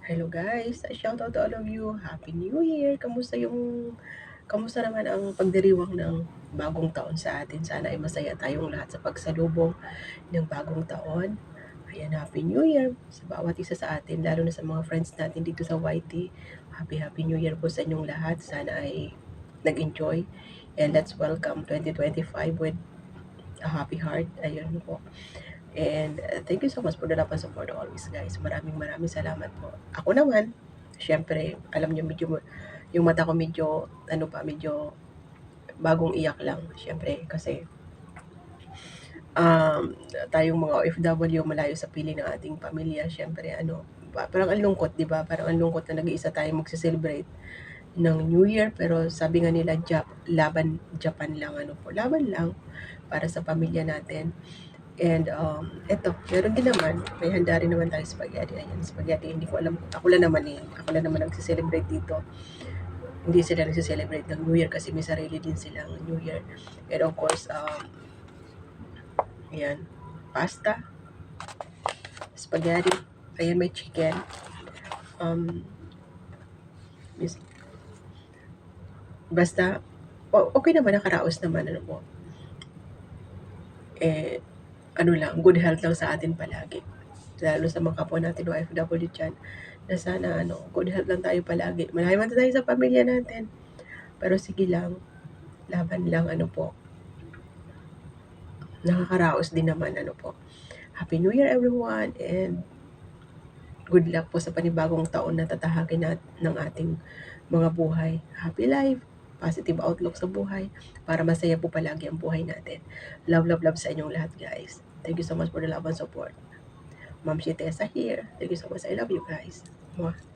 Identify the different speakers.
Speaker 1: Hello guys, shout out to all of you. Happy New Year. Kamusta naman ang pagdiriwang ng bagong taon sa atin? Sana ay masaya tayong lahat sa pagsalubong ng bagong taon. Ayan, Happy New Year sa bawat isa sa atin, lalo na sa mga friends natin dito sa YT. Happy New Year po sa inyong lahat. Sana ay nag-enjoy. And let's welcome 2025 with a happy heart. Ayun po. And thank you so much for the love and support always, guys. Maraming salamat po. Ako naman, syempre, alam niyo yung mata ko medyo bagong iyak lang. Syempre, kasi um, tayong mga OFW malayo sa piling ng ating pamilya, syempre, parang ang lungkot, di ba? Parang ang lungkot na nag-iisa tayong magse-celebrate ng New Year, pero sabi nga nila, laban Japan lang, laban lang para sa pamilya natin. And eto, meron din naman, may handa rin naman tayo spaghetti. Ayan, spaghetti, hindi ko alam. Ako lang naman nagse-celebrate dito. Hindi sila nagse-celebrate ng New Year kasi may sarili din silang New Year. And of course, ayan, pasta, spaghetti, ayan, may chicken. Mis- Basta, okay naman, nakaraos naman, po. Eh, good health lang sa atin palagi. Lalo sa mga kapwa natin OFW dyan, na sana good health lang tayo palagi. Malayo man tayo sa pamilya natin. Pero sige lang, laban lang, po. Nakakaraos din naman, po. Happy New Year everyone, and good luck po sa panibagong taon na tatahagin ng ating mga buhay. Happy life, positive outlook sa buhay, para masaya po palagi ang buhay natin. Love sa inyong lahat, guys. Thank you so much for the love and support. Ma'am Tessa here. Thank you so much. I love you guys. Mwah.